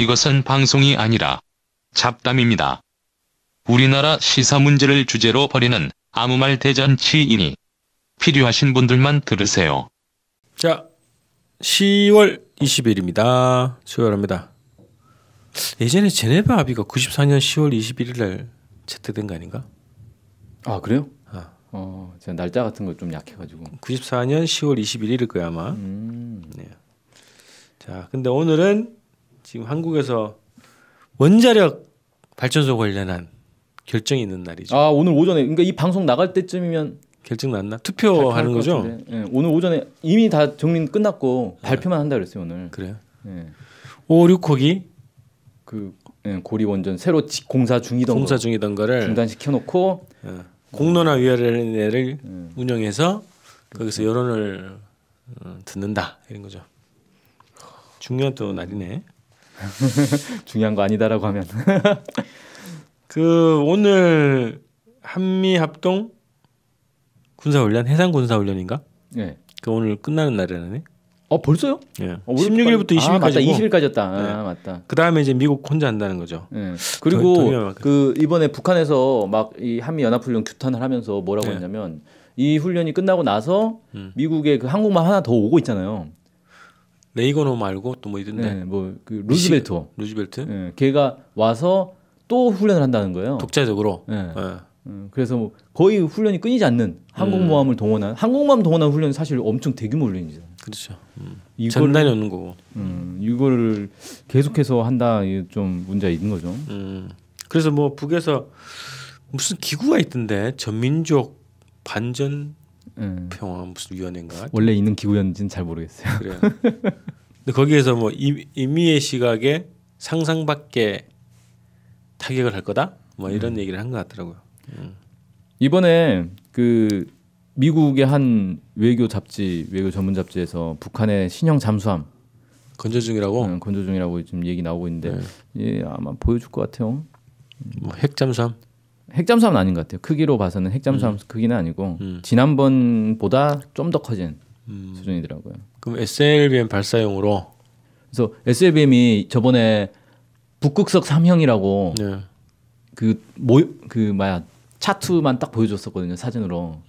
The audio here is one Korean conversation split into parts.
이것은 방송이 아니라 잡담입니다. 우리나라 시사 문제를 주제로 벌이는 아무 말 대잔치이니 필요하신 분들만 들으세요. 자, 10월 20일입니다. 수요일입니다. 예전에 제네바 합의가 94년 10월 21일 날 채택된 거 아닌가? 아 그래요? 제가 날짜 같은 거 좀 약해가지고. 94년 10월 21일일 거야 아마. 네. 자, 근데 오늘은 지금 한국에서 원자력 발전소 관련한 결정이 있는 날이죠. 아 오늘 오전에, 그러니까 이 방송 나갈 때쯤이면 결정 났나? 투표하는 거죠? 네, 오늘 오전에 이미 다 정리 끝났고 발표만 한다 그랬어요 오늘. 그래요? 네. 5,6호기 그 고리 원전 새로 공사 중이던 거를 중단시켜 놓고 공론화위원회를 운영해서 거기서 여론을 듣는다 이런 거죠. 중요한 또 날이네. 중요한 거 아니다라고 하면 그 오늘 한미 합동 군사훈련, 해상 군사훈련인가? 네. 그 오늘 끝나는 날이라네. 벌써요? 예. 16일부터 20일까지. 맞다. 20일까지였다. 네. 맞다. 그 다음에 이제 미국 혼자 한다는 거죠. 네. 그리고 그 이번에 북한에서 막 이 한미 연합훈련 규탄을 하면서 뭐라고 네. 했냐면 이 훈련이 끝나고 나서 미국의 그 항공모함 하나 더 오고 있잖아요. 레이건호 말고 또 뭐 있던데. 네, 뭐 그 루즈벨트. 네, 걔가 와서 또 훈련을 한다는 거예요. 독자적으로. 네. 그래서 뭐 거의 훈련이 끊이지 않는 항공모함을 동원한 훈련이 사실 엄청 대규모 훈련이죠. 그렇죠. 전단이 오는 거고. 이거를 계속해서 한다, 이게 좀 문제가 있는 거죠. 그래서 뭐 북에서 무슨 기구가 있던데 전민족 반전 평화 무슨 위원회인가? 원래 있는 기구였는지는 잘 모르겠어요. 그래요. 근데 거기에서 뭐 이미의 시각에 상상 밖의 타격을 할 거다? 뭐 이런 얘기를 한 것 같더라고요. 이번에 그 미국의 한 외교 전문 잡지에서 북한의 신형 잠수함 건조 중이라고 지금 얘기 나오고 있는데 예, 아마 보여줄 것 같아요. 뭐 핵잠수함? 핵잠수함은 아닌 것 같아요. 크기로 봐서는 핵잠수함 크기는 아니고 지난번보다 좀 더 커진 수준이더라고요. 그럼 SLBM 발사용으로? 그래서 SLBM이 저번에 북극석 3형이라고 차트만 딱 보여줬었거든요, 사진으로.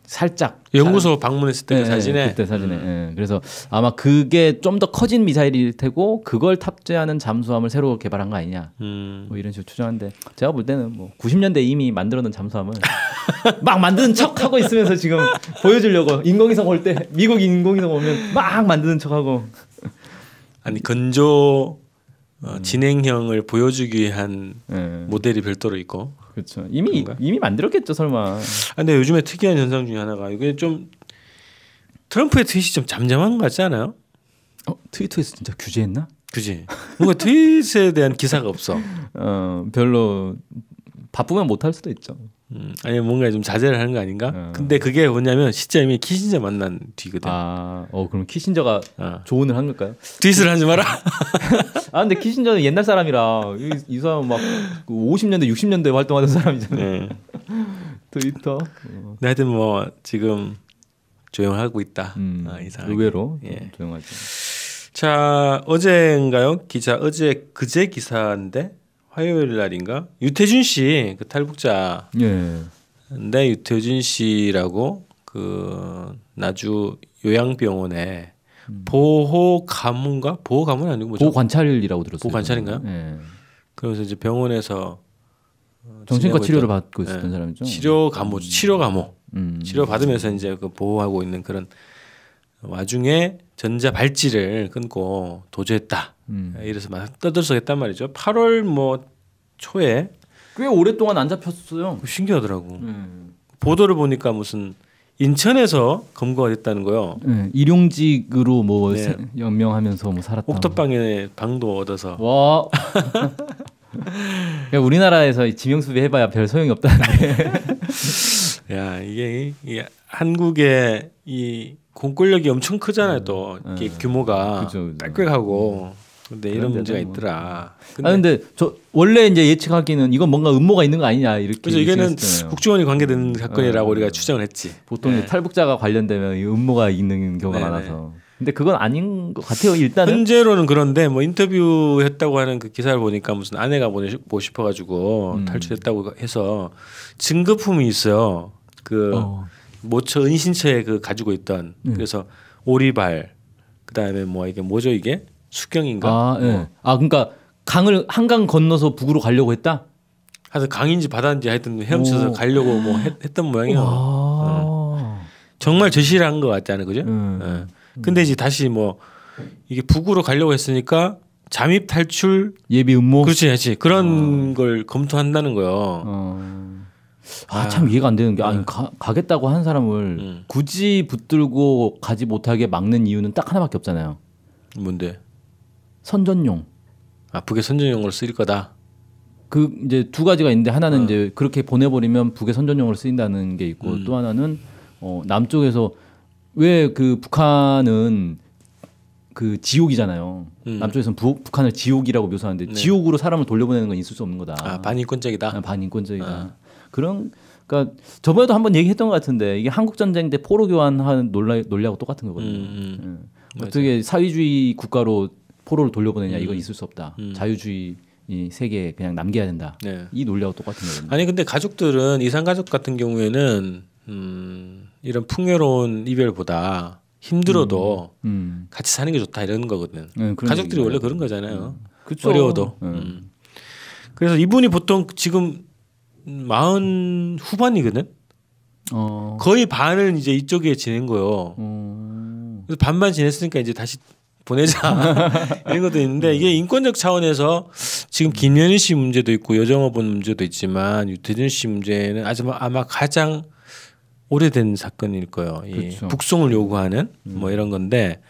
살짝 연구소 방문했을 때 그 사진에. 그때 사진에. 그래서 아마 그게 좀 더 커진 미사일일 테고 그걸 탑재하는 잠수함을 새로 개발한 거 아니냐. 뭐 이런 식으로 추정하는데 제가 볼 때는 뭐 90년대 이미 만들어놓은 잠수함을 막 만드는 척 하고 있으면서 지금 보여주려고 인공위성 올 때 미국 인공위성 오면 막 만드는 척하고. 아니 건조 진행형을 보여주기 위한 모델이 별도로 있고. 그렇죠. 이미 만들었겠죠, 설마. 근데 요즘에 특이한 현상 중에 하나가 이게 좀 트럼프의 트윗이 좀 잠잠한 것 같지 않아요? 트위터에서 진짜 규제했나? 그지. 뭔가 트윗에 대한 기사가 없어. 별로 바쁘면 못할 수도 있죠. 아니 뭔가 좀 자제를 하는 거 아닌가? 근데 그게 뭐냐면 시점이 키신저 만난 뒤거든. 그럼 키신저가 조언을 한 걸까요? 트윗을 하지 마라. 근데 키신저는 옛날 사람이라 이 사람 막 50년대 60년대 활동하던 사람이잖아요. 트위터. 하여튼 뭐 지금 조용하고 있다. 이상하게. 의외로 조용하죠. 자, 어제인가요? 그제 기사인데 화요일 날인가? 유태준 씨, 그 탈북자. 근데 유태준 씨라고 그 나주 요양병원에 보호 가문인가? 보호 가문 아니고 뭐죠? 보호 관찰이라고 들었어요. 보호 관찰인가요? 그래서 이제 병원에서 정신과 치료를 받고 있었던 사람이죠. 치료 감호. 치료 받으면서 이제 그 보호하고 있는 그런 와중에 전자 발찌를 끊고 도주했다. 이래서 막 떠들썩했단 말이죠. 8월 뭐 초에 꽤 오랫동안 안 잡혔어요. 신기하더라고. 보도를 보니까 무슨 인천에서 검거가 됐다는 거요. 일용직으로 뭐 연명하면서 뭐 살았다. 옥탑방에 방도 얻어서. 와. 우리나라에서 지명수배 해봐야 별 소용이 없다는데. 야, 이게 한국의 이 공권력이 엄청 크잖아요. 또 이게 규모가 빽빽하고. 근데 이런 문제가 있더라. 근데 저 원래 이제 예측하기는 이건 뭔가 음모가 있는 거 아니냐 이렇게. 그래서 이게는 국정원이 관계된 사건이라고 우리가 추정을 했지. 보통 탈북자가 관련되면 음모가 있는 경우가 많아서. 근데 그건 아닌 것 같아요. 일단은 현재로는 그런데 뭐 인터뷰했다고 하는 그 기사를 보니까 무슨 아내가 보고 싶어가지고 탈출했다고 해서 증거품이 있어요. 그 모처 은신처에 그 가지고 있던 그래서 오리발 그다음에 뭐 이게 뭐죠 이게 수경인가? 아, 네. 그러니까 한강 건너서 북으로 가려고 했다. 하여튼 강인지 바다인지 하여튼 헤엄쳐서 가려고 뭐 했던 모양이야. 정말 저실한 것 같지 않아요, 그죠? 근데 이제 다시 뭐 이게 북으로 가려고 했으니까 잠입 탈출 예비 음모. 그렇지 그런 걸 검토한다는 거요. 참 이해가 안 되는 게 아니 가겠다고 한 사람을 굳이 붙들고 가지 못하게 막는 이유는 딱 하나밖에 없잖아요. 뭔데? 선전용. 북의 선전용으로 쓰일 거다. 그 이제 두 가지가 있는데 하나는 이제 그렇게 보내버리면 북의 선전용으로 쓰인다는 게 있고 또 하나는 남쪽에서 왜 그 북한은 그 지옥이잖아요. 남쪽에서는 북한을 지옥이라고 묘사하는데 네. 지옥으로 사람을 돌려보내는 건 있을 수 없는 거다. 반인권적이다. 반인권적이다. 그러니까 저번에도 한번 얘기했던 것 같은데 이게 한국 전쟁 때 포로 교환하는 논리하고 똑같은 거거든요. 어떻게 사회주의 국가로 포로를 돌려보내냐 이건 있을 수 없다. 자유주의 이 세계에 그냥 남겨야 된다. 네. 이 논리하고 똑같은 거거든요. 아니 근데 가족들은 이산 가족 같은 경우에는 이런 풍요로운 이별보다 힘들어도 같이 사는 게 좋다 이런 거거든. 가족들이 원래 그런 거잖아요. 그쵸. 어려워도. 그래서 이분이 보통 지금 40 후반이거든. 거의 반을 이제 이쪽에 지낸 거요. 그래서 반만 지냈으니까 이제 다시 보내자 이런 것도 있는데 이게 인권적 차원에서 지금 김연희 씨 문제도 있고 여정업원 문제도 있지만 유태준 씨 문제는 아마 가장 오래된 사건일 거예요. 그렇죠. 북송을 요구하는 뭐 이런 건데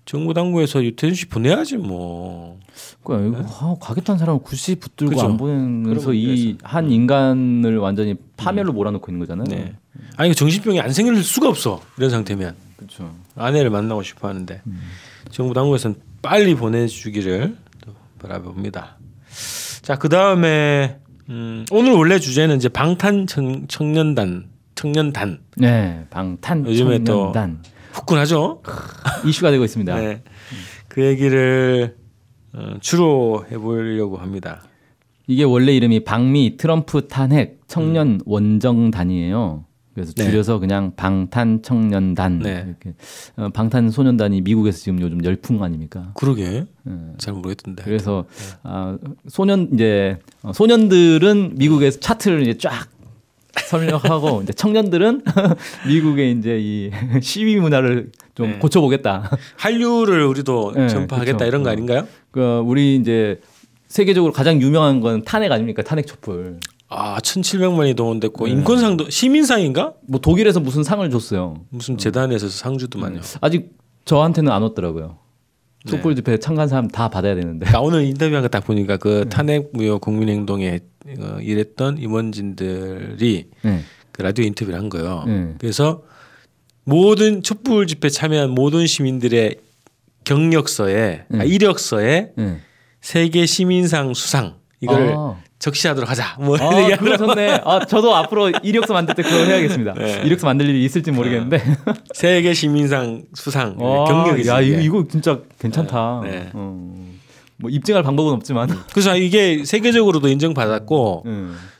정부 당국에서 유태준 씨 보내야지 뭐. 그러니까 가겠다는 사람을 굳이 붙들고 그죠. 안 보내면서 이 한 인간을 완전히 파멸로 몰아넣고 있는 거잖아요. 네. 아니 정신병이 안 생길 수가 없어 이런 상태면. 그렇죠. 아내를 만나고 싶어하는데 정부 당국에서는 빨리 보내주기를 또 바라봅니다. 자, 그 다음에 오늘 원래 주제는 이제 청년단. 네, 방탄 요즘에 청년단 또 후끈하죠. 이슈가 되고 있습니다. 네, 그 얘기를 주로 해보려고 합니다. 이게 원래 이름이 방미 트럼프 탄핵 청년 원정단이에요. 그래서 줄여서 그냥 방탄청년단. 네. 이렇게 방탄소년단이 미국에서 지금 요즘 열풍 아닙니까? 그러게. 잘 모르겠던데. 그래서 소년들은 미국에서 차트를 이제 쫙 설명하고 이제 청년들은 미국의 이제 이 시위 문화를 좀 고쳐보겠다. 한류를 우리도 전파하겠다 그쵸. 이런 거 아닌가요? 그 우리 이제 세계적으로 가장 유명한 건 탄핵 아닙니까? 탄핵 촛불. 1,700만이 동원됐고 인권상도 시민상인가? 뭐 독일에서 무슨 상을 줬어요. 무슨 재단에서 상 주더만요. 아직 저한테는 안 왔더라고요. 촛불 집회 참가한 사람 다 받아야 되는데. 그러니까 오늘 인터뷰한 거 딱 보니까 그 탄핵 무효 국민행동에 일했던 임원진들이 그 라디오 인터뷰를 한 거예요. 그래서 모든 촛불 집회 참여한 모든 시민들의 경력서에 이력서에 세계 시민상 수상 이걸 적시하도록 하자. 뭐 그거 좋네. 저도 앞으로 이력서 만들 때 그거 해야겠습니다. 이력서 만들 일이 있을지 모르겠는데. 세계 시민상 수상 경력이 야, 이거 진짜 괜찮다. 뭐 입증할 방법은 없지만. 그래서 이게 세계적으로도 인정받았고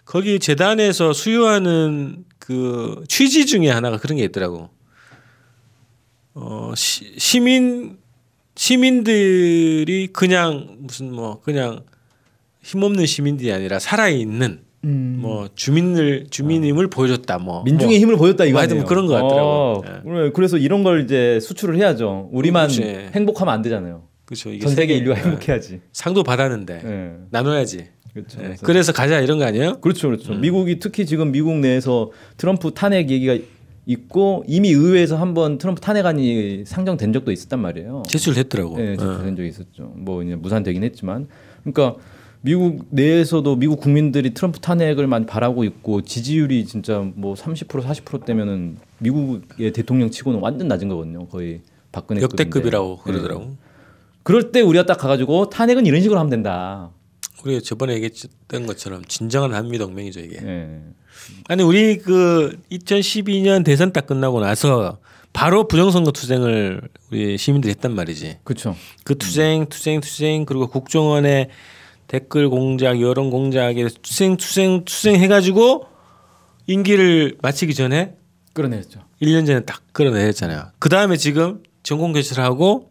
거기 재단에서 수요하는 그 취지 중에 하나가 그런 게 있더라고. 시민들이 그냥 무슨 뭐 그냥 힘없는 시민들이 아니라 살아있는 뭐 주민임을 보여줬다 뭐 민중의 힘을 보였다 이거 하여튼 아니에요? 그런 것 같더라고. 그래서 이런 걸 이제 수출을 해야죠. 우리만 그렇지. 행복하면 안 되잖아요. 그렇죠. 이게 전 세계 인류가 행복해야지. 상도 받았는데 나눠야지. 그렇죠. 그래서 가자 이런 거 아니에요? 그렇죠. 미국이 특히 지금 미국 내에서 트럼프 탄핵 얘기가 있고 이미 의회에서 한번 트럼프 탄핵안이 상정된 적도 있었단 말이에요. 제출됐더라고. 네, 제출된 적이 있었죠. 뭐 이제 무산되긴 했지만, 그러니까 미국 내에서도 미국 국민들이 트럼프 탄핵을 많이 바라고 있고 지지율이 진짜 뭐 30% 40%대면은 미국의 대통령 치고는 완전 낮은 거거든요. 거의 박근혜 역대급이라고 그러더라고. 그럴 때 우리가 딱 가가지고 탄핵은 이런 식으로 하면 된다. 우리가 저번에 얘기했던 것처럼 진정한 한미 동맹이죠 이게. 아니 우리 그 2012년 대선 딱 끝나고 나서 바로 부정선거 투쟁을 우리 시민들이 했단 말이지. 그렇죠. 그 투쟁 그리고 국정원의 댓글 공작, 여론 공작에 투쟁 해가지고 임기를 마치기 전에 끌어냈죠. 1년 전에 딱 끌어내렸잖아요. 그 다음에 지금 정권 교체하고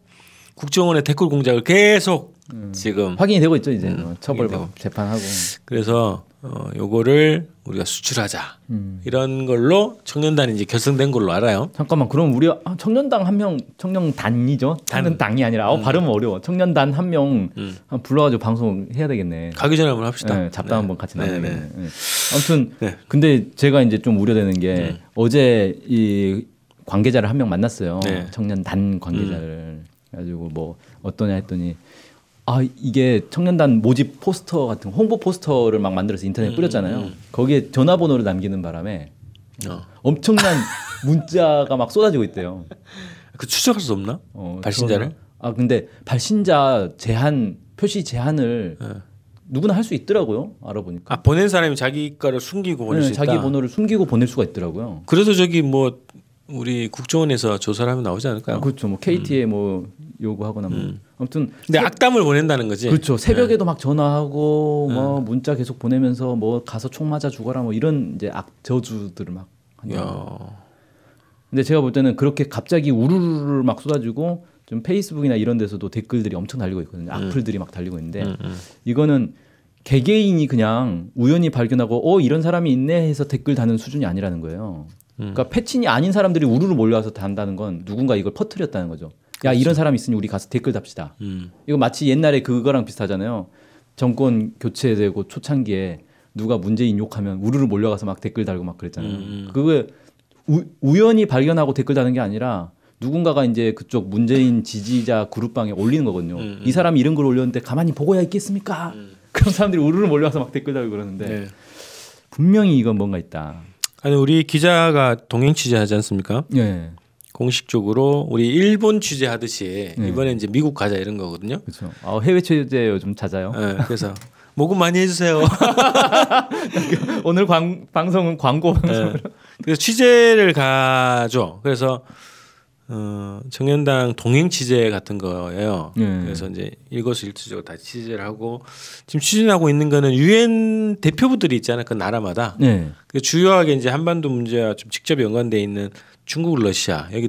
국정원의 댓글 공작을 계속 지금 확인이 되고 있죠 이제 처벌받고 재판하고. 그래서 요거를 우리가 수출하자 이런 걸로 청년단이 이제 결성된 걸로 알아요. 잠깐만 그럼 우리 청년당 한 명 청년단이죠. 청년당이 아니라 발음은 어려워. 청년단 한 명 불러가지고 방송 해야 되겠네. 가기 전에 한번 합시다. 네, 잡담 한번 같이 나누겠네. 네. 아무튼 네. 근데 제가 이제 좀 우려되는 게 어제 이 관계자를 한 명 만났어요. 네. 청년단 관계자를 가지고 뭐 어떠냐 했더니 이게 청년단 모집 포스터 같은 홍보 포스터를 막 만들어서 인터넷에 뿌렸잖아요. 거기에 전화번호를 남기는 바람에 엄청난 문자가 막 쏟아지고 있대요. 그 추적할 수 없나? 발신자를? 근데 발신자 표시 제한을 누구나 할 수 있더라고요. 알아보니까. 보낸 사람이 자기 거를 숨기고 보낼 수 있다. 자기 번호를 숨기고 보낼 수가 있더라고요. 그래서 저기 뭐 우리 국정원에서 조사를 하면 나오지 않을까요? 그렇죠. 뭐 KT에 뭐 요구하거나 뭐 아무튼 근데 악담을 보낸다는 거지. 그렇죠. 새벽에도 막 전화하고 뭐 문자 계속 보내면서 뭐 가서 총 맞아 죽어라 뭐 이런 이제 저주들을 막 하냐. 근데 제가 볼 때는 그렇게 갑자기 우르르 막 쏟아지고 좀 페이스북이나 이런 데서도 댓글들이 엄청 달리고 있거든요. 악플들이 막 달리고 있는데 이거는 개개인이 그냥 우연히 발견하고 이런 사람이 있네 해서 댓글 다는 수준이 아니라는 거예요. 그러니까 패친이 아닌 사람들이 우르르 몰려와서 단다는 건 누군가 이걸 퍼뜨렸다는 거죠. 야 이런 사람 있으니 우리 가서 댓글 답시다. 이거 마치 옛날에 그거랑 비슷하잖아요. 정권 교체되고 초창기에 누가 문재인 욕하면 우르르 몰려가서 막 댓글 달고 막 그랬잖아요. 그거 우연히 발견하고 댓글 다는 게 아니라 누군가가 이제 그쪽 문재인 지지자 그룹방에 올리는 거거든요. 이 사람이 이런 걸 올렸는데 가만히 보고야 있겠습니까? 그럼 사람들이 우르르 몰려와서 막 댓글 달고 그러는데 분명히 이건 뭔가 있다. 아니 우리 기자가 동행 취재하지 않습니까? 네. 공식적으로 우리 일본 취재하듯이 이번에 이제 미국 가자 이런 거거든요. 그렇죠. 해외 취재 요즘 잦아요. 네, 그래서 모금 많이 해주세요. 오늘 방송은 광고 방송. 네. 그래서 취재를 가죠. 그래서 청년당 동행 취재 같은 거예요. 그래서 이제 일거수일투족으로 다 취재를 하고 지금 추진하고 있는 거는 유엔 대표부들이 있잖아요. 그 나라마다. 주요하게 이제 한반도 문제와 좀 직접 연관돼 있는 중국, 러시아 여기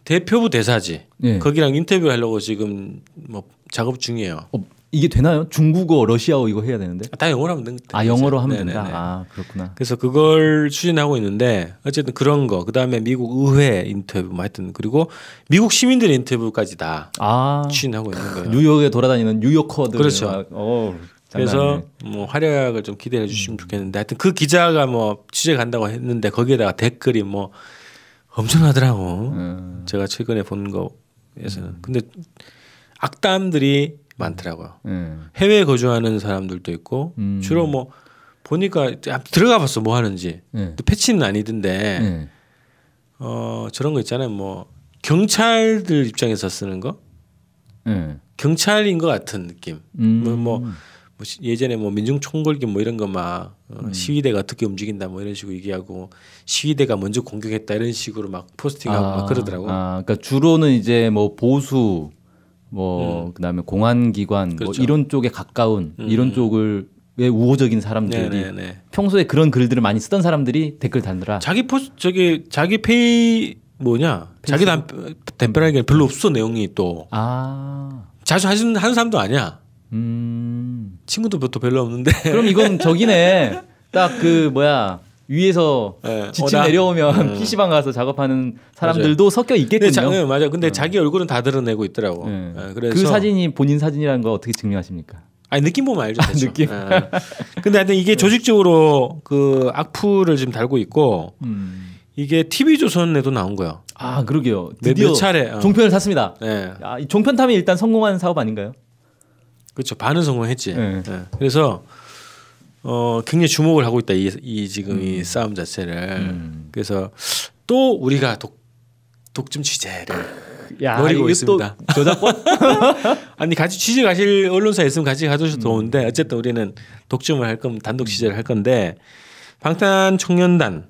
대표부 대사지. 거기랑 인터뷰 하려고 지금 뭐 작업 중이에요. 이게 되나요? 중국어, 러시아어 이거 해야 되는데? 다 영어로 하면 된다. 영어로 하면 된다. 그렇구나. 그래서 그걸 추진하고 있는데 어쨌든 그런 거, 그 다음에 미국 의회 인터뷰, 뭐 하여튼 그리고 미국 시민들의 인터뷰까지 다 추진하고 있는 거예요. 뉴욕에 돌아다니는 뉴요커들. 그렇죠. 그래서 뭐 활약을 좀 기대해 주시면 좋겠는데 하여튼 그 기자가 뭐 취재 간다고 했는데 거기에다가 댓글이 뭐 엄청나더라고. 제가 최근에 본 거에서는. 근데 악담들이 많더라고요. 해외에 거주하는 사람들도 있고 주로 뭐 보니까 들어가 봤어 뭐 하는지. 또 패치는 아니던데 저런 거 있잖아요. 뭐 경찰들 입장에서 쓰는 거, 경찰인 것 같은 느낌. 뭐 예전에 뭐 민중 총궐기 뭐 이런 거 막 시위대가 어떻게 움직인다 뭐 이런 식으로 얘기하고 시위대가 먼저 공격했다 이런 식으로 막 포스팅하고 막 그러더라고. 그러니까 주로는 이제 뭐 보수 뭐 그다음에 공안기관 그렇죠. 뭐 이런 쪽에 가까운 이런 쪽을 왜 우호적인 사람들이 평소에 그런 글들을 많이 쓰던 사람들이 댓글 달더라. 자기 페이 자기 답변하기엔 별로 없어 내용이 또. 자주 하는 사람도 아니야. 친구도 별로 없는데. 그럼 이건 저기네. 딱 그 위에서 지침 내려오면 PC방 가서 작업하는 사람들도 맞아요. 섞여 있겠군요. 맞아. 근데 자기 얼굴은 다 드러내고 있더라고. 그래서 그 사진이 본인 사진이라는 거 어떻게 증명하십니까? 아니 느낌 보면 알죠. 느낌. 근데 하여튼 이게 조직적으로 그 악플을 지금 달고 있고 이게 TV조선에도 나온 거야. 그러게요. 드디어 몇 차례 종편을 샀습니다. 이 종편탐이 일단 성공한 사업 아닌가요? 그렇죠. 반은 성공했지. 그래서 굉장히 주목을 하고 있다. 지금 이 싸움 자체를. 그래서 또 우리가 독점 취재를 노리고 있습니다. 저작권? 아니 같이 취재 가실 언론사 있으면 같이 가주셔도 좋은데 어쨌든 우리는 독점을 단독 취재를 할 건데 방탄 청년단이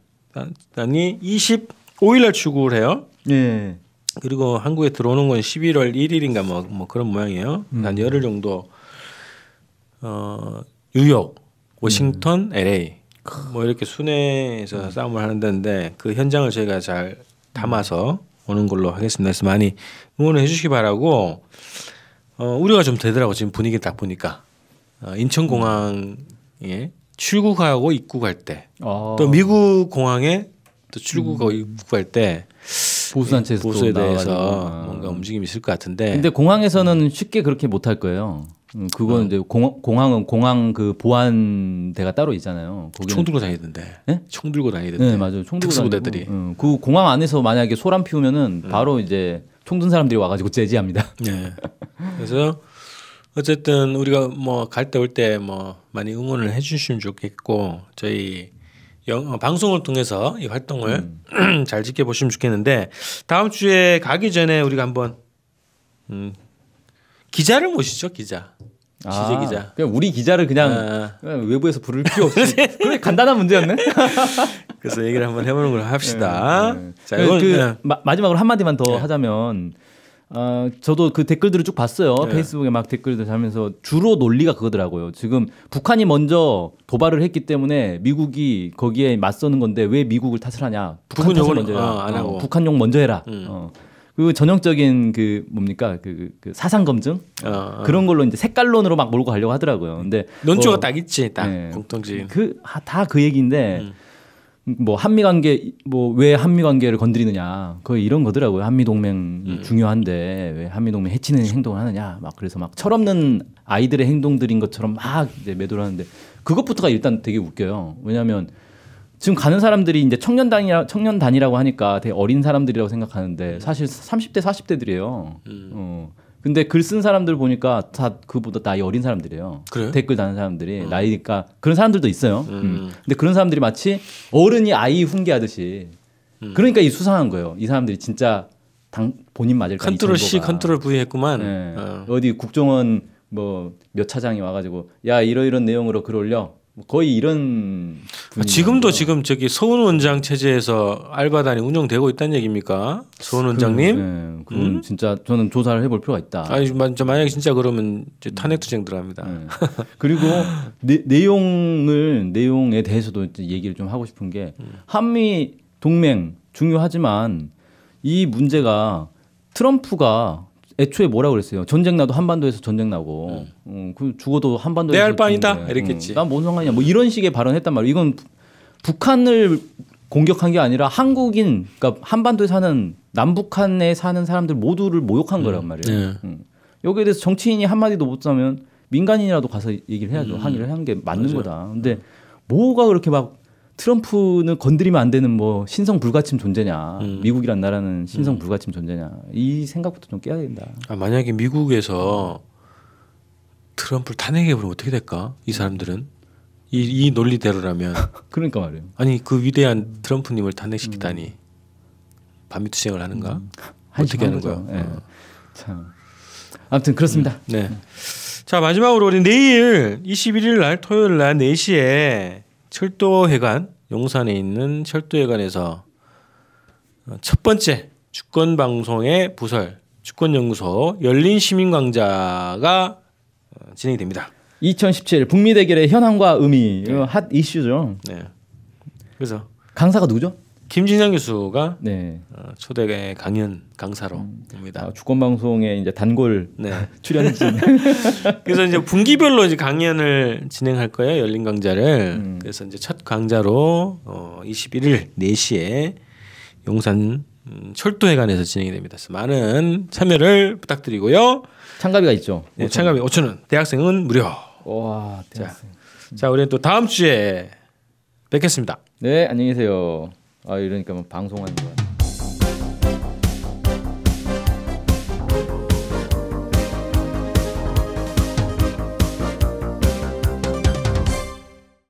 5일날 출국을 해요. 네. 그리고 한국에 들어오는 건 11월 1일인가 뭐 그런 모양이에요. 한 열흘 정도 뉴욕, 워싱턴, LA 뭐 이렇게 순회에서 싸움을 하는데 그 현장을 저희가 잘 담아서 오는 걸로 하겠습니다. 그래서 많이 응원해 주시기 바라고. 우려가 좀 되더라고 지금 분위기 딱 보니까 인천공항에 출국하고 입국할 때 또 미국 공항에 또 출국하고 입국할 때 보수단체에서 보수에 대해서 뭔가 움직임이 있을 것 같은데. 근데 공항에서는 쉽게 그렇게 못할 거예요. 그건 이제 공항은 공항 그 보안대가 따로 있잖아요. 총 들고 다니던데. 네? 총 들고 다니던데. 네, 맞아요. 총 들고 특수부대들이. 그 공항 안에서 만약에 소란 피우면은 바로 이제 총 든 사람들이 와가지고 제지합니다. 네. 그래서 어쨌든 우리가 뭐 갈 때 올 때 뭐 많이 응원을 해주시면 좋겠고 저희 방송을 통해서 이 활동을 잘 지켜보시면 좋겠는데 다음 주에 가기 전에 우리가 한번 기자를 모시죠. 기자. 취재 기자. 그냥 우리 기자를 그냥 외부에서 부를 필요 없이 그게 간단한 문제였네. 그래서 얘기를 한번 해보는 걸 합시다. 네. 자, 마지막으로 한마디만 더 하자면 저도 그 댓글들을 쭉 봤어요. 페이스북에 막 댓글들 하면서 주로 논리가 그거더라고요. 지금 북한이 먼저 도발을 했기 때문에 미국이 거기에 맞서는 건데 왜 미국을 탓을 하냐? 북한 탓을 먼저 해라. 안 하고. 북한 욕 먼저 해라. 그 전형적인 그 뭡니까 그 사상 검증 그런 걸로 이제 색깔론으로 막 몰고 가려고 하더라고요. 근데 논조가 딱 있지, 딱 공통적인. 다 그 얘기인데 뭐 한미 관계 뭐 왜 한미 관계를 건드리느냐 거의 이런 거더라고요. 한미 동맹이 중요한데 왜 한미 동맹 해치는 행동을 하느냐 막 그래서 막 철없는 아이들의 행동들인 것처럼 막 이제 매도를 하는데 그것부터가 일단 되게 웃겨요. 왜냐하면 지금 가는 사람들이 이제 청년단이라고 하니까 되게 어린 사람들이라고 생각하는데 사실 30대 40대들이에요. 근데 글 쓴 사람들 보니까 다 그보다 나이 어린 사람들이에요. 그래요? 댓글 다는 사람들이 나이니까 그런 사람들도 있어요. 근데 그런 사람들이 마치 어른이 아이 훈계하듯이 그러니까 이 수상한 거예요. 이 사람들이 진짜 본인 맞을까? 컨트롤 C, 컨트롤 V 했구만. 네. 어디 국정원 뭐 몇 차장이 와가지고 야 이런 내용으로 글 올려. 거의 이런 지금도 지금 저기 서훈 원장 체제에서 알바단이 운영되고 있다는 얘기입니까? 서훈 원장님? 그건 진짜 저는 조사를 해볼 필요가 있다. 아니 만약에 진짜 그러면 이제 탄핵투쟁 들어갑니다. 그리고 내용에 대해서도 얘기를 좀 하고 싶은 게 한미 동맹 중요하지만 이 문제가 트럼프가 애초에 뭐라 그랬어요? 전쟁 나도 한반도에서 전쟁 나고, 그 죽어도 한반도에서 내 할 바이다 이랬겠지. 난 뭔 상관이야? 뭐 이런 식의 발언했단 말이에요. 이건 북한을 공격한 게 아니라 한국인, 그러니까 한반도에 사는 남북한에 사는 사람들 모두를 모욕한 거란 말이에요. 여기에 대해서 정치인이 한 마디도 못 하면 민간인이라도 가서 얘기를 해야죠. 항의를 하는 게 맞는 거다. 근데 뭐가 그렇게 막 트럼프는 건드리면 안 되는 뭐 신성 불가침 존재냐, 미국이란 나라는 신성 불가침 존재냐, 이 생각부터 좀 깨야 된다. 만약에 미국에서 트럼프를 탄핵해버리면 어떻게 될까? 이 사람들은 이 논리대로라면. 그러니까 말이에요. 아니 그 위대한 트럼프님을 탄핵시키다니 반미투쟁을 하는가? 어떻게 하는 거야? 네. 참. 아무튼 그렇습니다. 네. 자 마지막으로 우리 내일 21일 날 토요일 날 4시에 철도회관 용산에 있는 철도회관에서 첫 번째 주권방송의 부설 주권연구소 열린 시민광자가 진행이 됩니다. 2017 북미 대결의 현황과 의미 핫 이슈죠. 네. 그래서 강사가 누구죠? 김진영 교수가 네. 초대 강사로 옵니다. 주권방송에 이제 단골 출연진. 그래서 이제 분기별로 이제 강연을 진행할 거예요. 열린 강좌를. 그래서 이제 첫 강좌로 21일 4시에 용산 철도회관에서 진행이 됩니다. 그래서 많은 참여를 부탁드리고요. 참가비가 있죠. 네, 참가비 5,000원. 대학생은 무료. 와, 대학생. 자, 우리는 또 다음 주에 뵙겠습니다. 네, 안녕히 계세요. 이러니까 뭐 방송하는 거야.